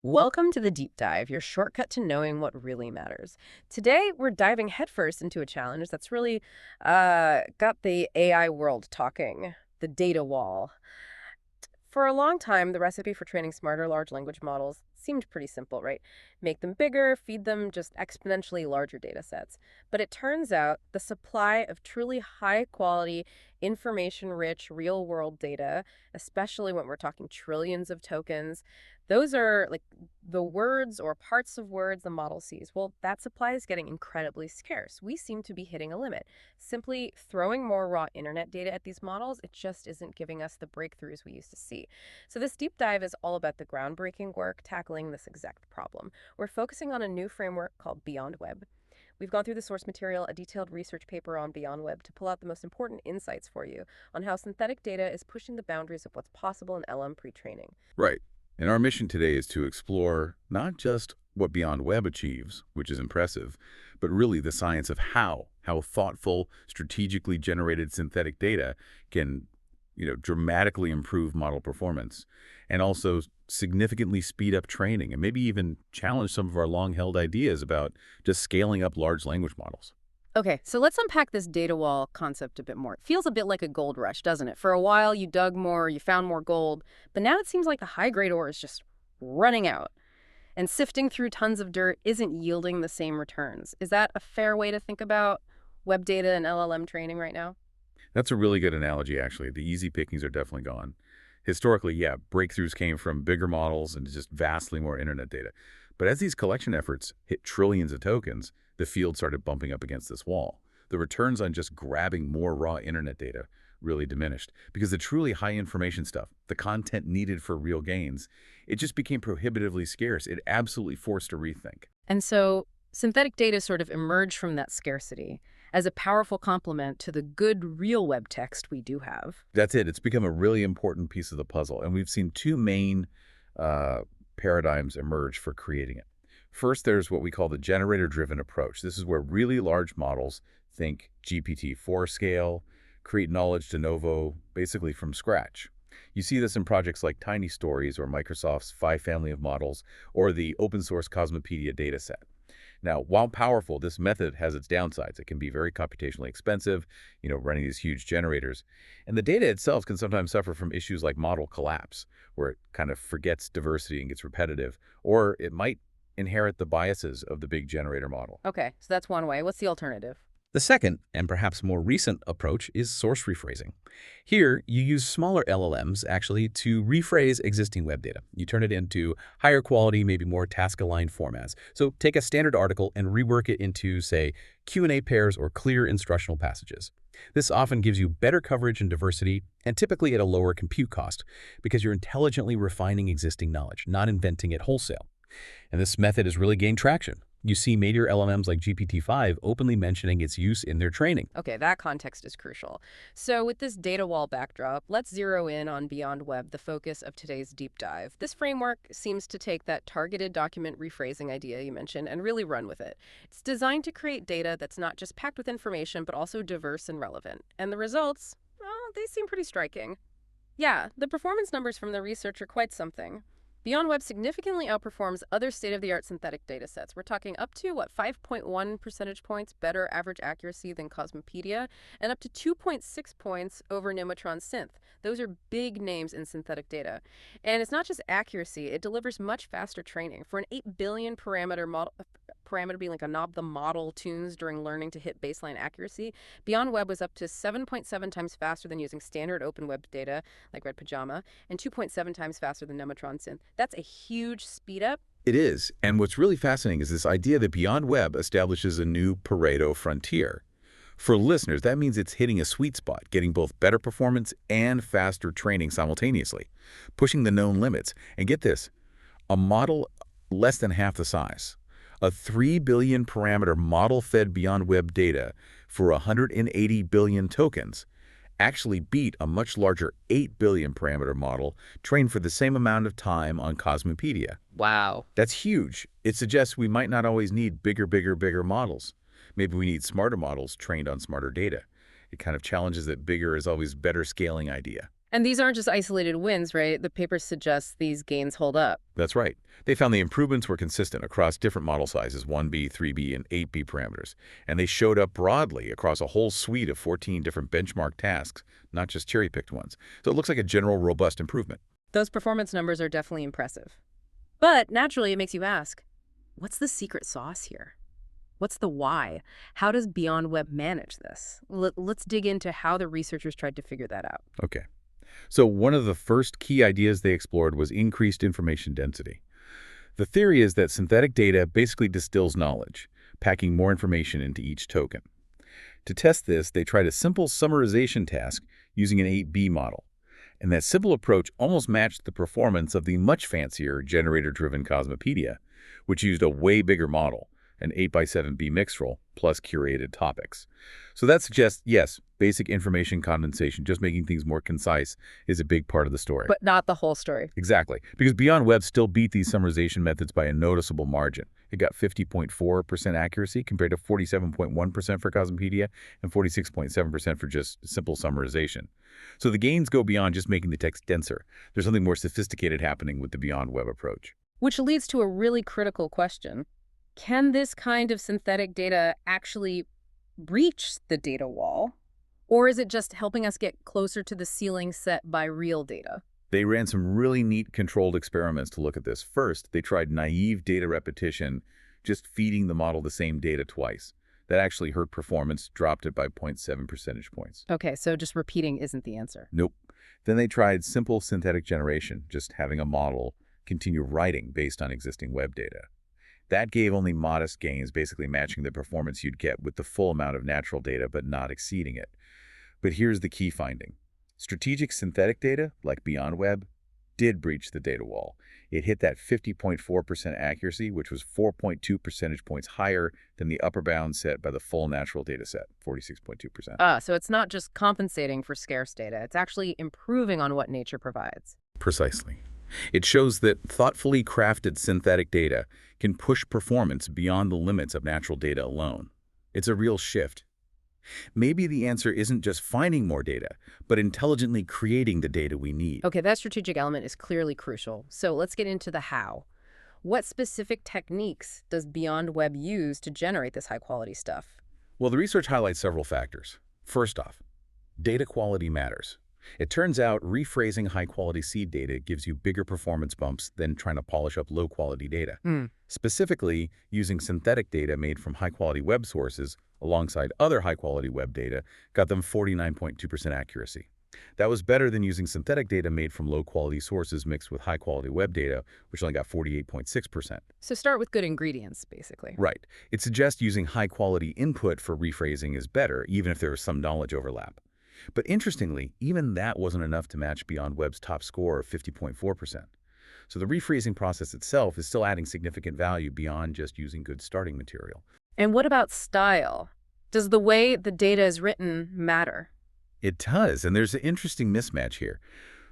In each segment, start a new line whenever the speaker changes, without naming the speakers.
Welcome to the Deep Dive, your shortcut to knowing what really matters. Today, we're diving headfirst into a challenge that's really got the AI world talking, the data wall. For a long time, the recipe for training smarter large language models seemed pretty simple, right? Make them bigger, feed them just exponentially larger data sets. But it turns out the supply of truly high quality, information rich, real world data, especially when we're talking trillions of tokens, those are like the words or parts of words the model sees. Well, that supply is getting incredibly scarce. We seem to be hitting a limit. Simply throwing more raw internet data at these models, it just isn't giving us the breakthroughs we used to see. So this deep dive is all about the groundbreaking work tackling this exact problem. We're focusing on a new framework called BeyondWeb. We've gone through the source material, a detailed research paper on BeyondWeb to pull out the most important insights for you on how synthetic data is pushing the boundaries of what's possible in LM pre-training.
Right. And our mission today is to explore not just what BeyondWeb achieves, which is impressive, but really the science of how thoughtful, strategically generated synthetic data can, dramatically improve model performance and also significantly speed up training and maybe even challenge some of our long-held ideas about just scaling up large language models.
Okay, so let's unpack this data wall concept a bit more. It feels a bit like a gold rush, doesn't it? For a while, you dug more, you found more gold, but now it seems like the high-grade ore is just running out, and sifting through tons of dirt isn't yielding the same returns. Is that a fair way to think about web data and LLM training right now?
That's a really good analogy, actually. The easy pickings are definitely gone. Historically, yeah, breakthroughs came from bigger models and just vastly more internet data. But as these collection efforts hit trillions of tokens, the field started bumping up against this wall. The returns on just grabbing more raw internet data really diminished because the truly high information stuff, the content needed for real gains, it just became prohibitively scarce. It absolutely forced a rethink.
And so synthetic data sort of emerged from that scarcity as a powerful complement to the good real web text we do have.
That's it. It's become a really important piece of the puzzle. And we've seen two main paradigms emerge for creating it. First, there's what we call the generator-driven approach. This is where really large models, think GPT-4 scale, create knowledge de novo, basically from scratch. You see this in projects like Tiny Stories or Microsoft's Phi family of models or the open-source Cosmopedia dataset. Now, while powerful, this method has its downsides. It can be very computationally expensive, running these huge generators. And the data itself can sometimes suffer from issues like model collapse, where it kind of forgets diversity and gets repetitive, or it might inherit the biases of the big generator model.
Okay, so that's one way. What's the alternative?
The second, and perhaps more recent approach, is source rephrasing. Here, you use smaller LLMs, actually, to rephrase existing web data. You turn it into higher quality, maybe more task-aligned formats. So take a standard article and rework it into, say, Q&A pairs or clear instructional passages. This often gives you better coverage and diversity, and typically at a lower compute cost, because you're intelligently refining existing knowledge, not inventing it wholesale. And this method has really gained traction. You see major LLMs like GPT-5 openly mentioning its use in their training.
Okay, that context is crucial. So with this data wall backdrop, let's zero in on BeyondWeb, the focus of today's deep dive. This framework seems to take that targeted document rephrasing idea you mentioned and really run with it. It's designed to create data that's not just packed with information, but also diverse and relevant. And the results, well, they seem pretty striking. Yeah, the performance numbers from the research are quite something. BeyondWeb significantly outperforms other state-of-the-art synthetic datasets. We're talking up to, 5.1 percentage points better average accuracy than Cosmopedia, and up to 2.6 points over Nemotron-Synth. Those are big names in synthetic data. And it's not just accuracy, it delivers much faster training. For an 8 billion parameter model, parameter being like a knob the model tunes during learning to hit baseline accuracy, BeyondWeb was up to 7.7 times faster than using standard open web data like Red Pajama, and 2.7 times faster than Nemotron-Synth. That's a huge speed up.
It is. And what's really fascinating is this idea that BeyondWeb establishes a new Pareto frontier. For listeners, that means it's hitting a sweet spot, getting both better performance and faster training simultaneously, pushing the known limits. And get this, a model less than half the size. A 3 billion parameter model-fed BeyondWeb data for 180 billion tokens actually beat a much larger 8 billion parameter model trained for the same amount of time on Cosmopedia.
Wow.
That's huge. It suggests we might not always need bigger models. Maybe we need smarter models trained on smarter data. It kind of challenges that bigger is always better scaling idea.
And these aren't just isolated wins, right? The paper suggests these gains hold up.
That's right. They found the improvements were consistent across different model sizes, 1B, 3B, and 8B parameters. And they showed up broadly across a whole suite of 14 different benchmark tasks, not just cherry-picked ones. So it looks like a general robust improvement.
Those performance numbers are definitely impressive. But naturally, it makes you ask, what's the secret sauce here? What's the why? How does BeyondWeb manage this? Let's dig into how the researchers tried to figure that out.
Okay. So one of the first key ideas they explored was increased information density. The theory is that synthetic data basically distills knowledge, packing more information into each token. To test this, they tried a simple summarization task using an 8B model. And that simple approach almost matched the performance of the much fancier generator-driven Cosmopedia, which used a way bigger model, an 8x7B mixed-roll, plus curated topics. So that suggests, yes, basic information condensation, just making things more concise, is a big part of the story.
But not the whole story.
Exactly, because BeyondWeb still beat these summarization methods by a noticeable margin. It got 50.4% accuracy compared to 47.1% for Cosmopedia and 46.7% for just simple summarization. So the gains go beyond just making the text denser. There's something more sophisticated happening with the BeyondWeb approach.
Which leads to a really critical question. Can this kind of synthetic data actually breach the data wall? Or is it just helping us get closer to the ceiling set by real data?
They ran some really neat controlled experiments to look at this. First, they tried naive data repetition, just feeding the model the same data twice. That actually hurt performance, dropped it by 0.7 percentage points.
Okay, so just repeating isn't the answer.
Nope. Then they tried simple synthetic generation, just having a model continue writing based on existing web data. That gave only modest gains, basically matching the performance you'd get with the full amount of natural data, but not exceeding it. But here's the key finding. Strategic synthetic data, like BeyondWeb, did breach the data wall. It hit that 50.4% accuracy, which was 4.2 percentage points higher than the upper bound set by the full natural data set, 46.2%.
So it's not just compensating for scarce data. It's actually improving on what nature provides.
Precisely. It shows that thoughtfully crafted synthetic data can push performance beyond the limits of natural data alone. It's a real shift. Maybe the answer isn't just finding more data, but intelligently creating the data we need.
Okay, that strategic element is clearly crucial. So let's get into the how. What specific techniques does BeyondWeb use to generate this high-quality stuff?
Well, the research highlights several factors. First off, data quality matters. It turns out rephrasing high-quality seed data gives you bigger performance bumps than trying to polish up low-quality data. Specifically, using synthetic data made from high-quality web sources alongside other high-quality web data got them 49.2% accuracy. That was better than using synthetic data made from low-quality sources mixed with high-quality web data, which only got 48.6%.
So start with good ingredients, basically.
Right. It suggests using high-quality input for rephrasing is better, even if there is some knowledge overlap. But interestingly, even that wasn't enough to match BeyondWeb's top score of 50.4%. So the rephrasing process itself is still adding significant value beyond just using good starting material.
And what about style? Does the way the data is written matter?
It does, and there's an interesting mismatch here.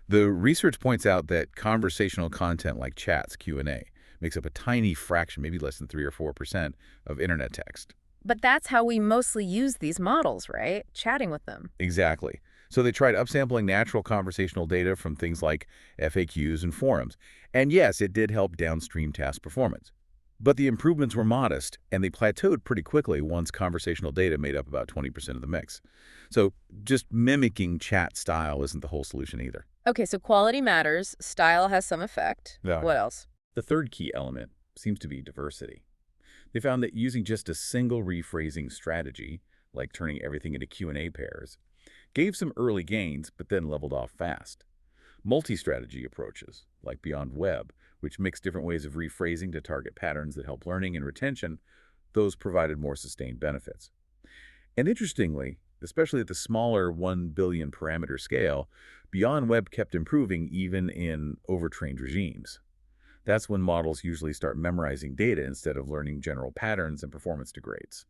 The research points out that conversational content like chats, Q&A, makes up a tiny fraction, maybe less than 3 or 4% of internet text.
But that's how we mostly use these models, right? Chatting with them.
Exactly. So they tried upsampling natural conversational data from things like FAQs and forums. And yes, it did help downstream task performance. But the improvements were modest, and they plateaued pretty quickly once conversational data made up about 20% of the mix. So just mimicking chat style isn't the whole solution either.
Okay, so quality matters. Style has some effect.
Yeah.
What else?
The third key element seems to be diversity. They found that using just a single rephrasing strategy, like turning everything into Q&A pairs, gave some early gains, but then leveled off fast. Multi-strategy approaches, like BeyondWeb, which mix different ways of rephrasing to target patterns that help learning and retention, those provided more sustained benefits. And interestingly, especially at the smaller 1 billion parameter scale, BeyondWeb kept improving even in overtrained regimes. That's when models usually start memorizing data instead of learning general patterns and performance degrades.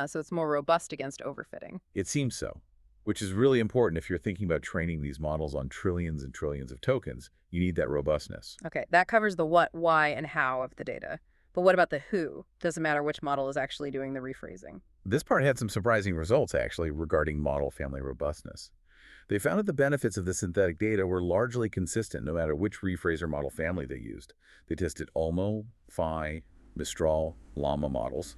So it's more robust against overfitting.
It seems so, which is really important if you're thinking about training these models on trillions and trillions of tokens. You need that robustness.
Okay, that covers the what, why, and how of the data. But what about the who? Doesn't matter which model is actually doing the rephrasing.
This part had some surprising results, actually, regarding model family robustness. They found that the benefits of the synthetic data were largely consistent no matter which rephraser model family they used. They tested Olmo, Phi, Mistral, Llama models.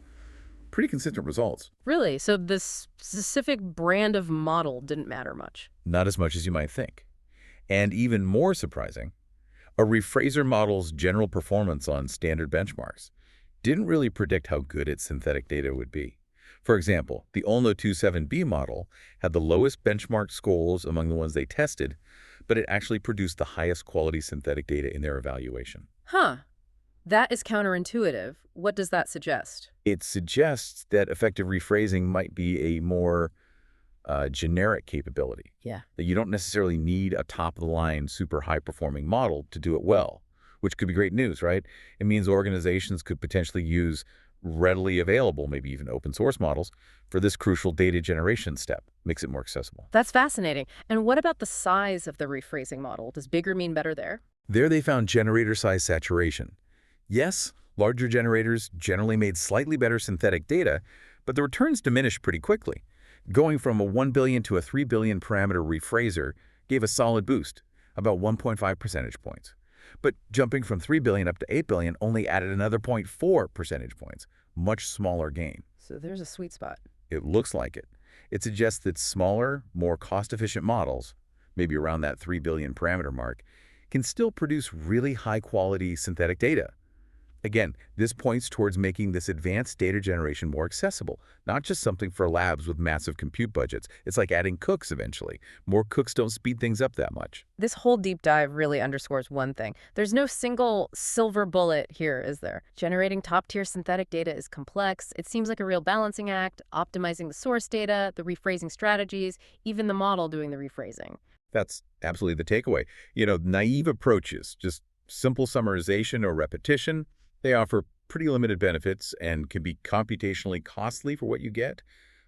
Pretty consistent results.
Really? So this specific brand of model didn't matter much?
Not as much as you might think. And even more surprising, a rephraser model's general performance on standard benchmarks didn't really predict how good its synthetic data would be. For example, the Olmo 27B model had the lowest benchmark scores among the ones they tested, but it actually produced the highest quality synthetic data in their evaluation.
Huh. That is counterintuitive. What does that suggest?
It suggests that effective rephrasing might be a more generic capability.
Yeah.
That you don't necessarily need a top-of-the-line, super high-performing model to do it well, which could be great news, right? It means organizations could potentially use readily available, maybe even open source models for this crucial data generation step. Makes it more accessible.
That's fascinating. And what about the size of the rephrasing model? Does bigger mean better there?
There they found generator size saturation. Yes, larger generators generally made slightly better synthetic data, but the returns diminished pretty quickly. Going from a 1 billion to a 3 billion parameter rephraser gave a solid boost, about 1.5 percentage points. But jumping from 3 billion up to 8 billion only added another 0.4 percentage points, much smaller gain.
So there's a sweet spot.
It looks like it. It suggests that smaller, more cost-efficient models, maybe around that 3 billion parameter mark, can still produce really high-quality synthetic data. Again, this points towards making this advanced data generation more accessible, not just something for labs with massive compute budgets. It's like adding cooks eventually. More cooks don't speed things up that much.
This whole deep dive really underscores one thing. There's no single silver bullet here, is there? Generating top-tier synthetic data is complex. It seems like a real balancing act, optimizing the source data, the rephrasing strategies, even the model doing the rephrasing.
That's absolutely the takeaway. Naive approaches, just simple summarization or repetition, they offer pretty limited benefits and can be computationally costly for what you get.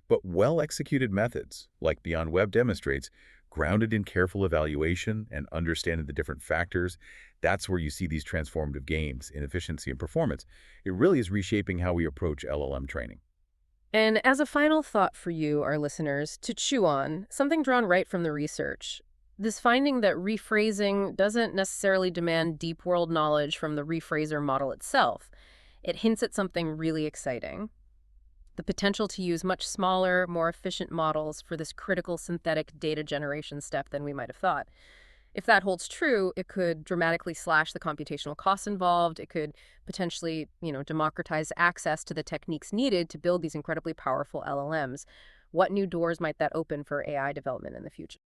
But well-executed methods, like BeyondWeb demonstrates, grounded in careful evaluation and understanding the different factors, that's where you see these transformative gains in efficiency and performance. It really is reshaping how we approach LLM training.
And as a final thought for you, our listeners, to chew on, something drawn right from the research. This finding that rephrasing doesn't necessarily demand deep world knowledge from the rephraser model itself. It hints at something really exciting. The potential to use much smaller, more efficient models for this critical synthetic data generation step than we might have thought. If that holds true, it could dramatically slash the computational costs involved. It could potentially, democratize access to the techniques needed to build these incredibly powerful LLMs. What new doors might that open for AI development in the future?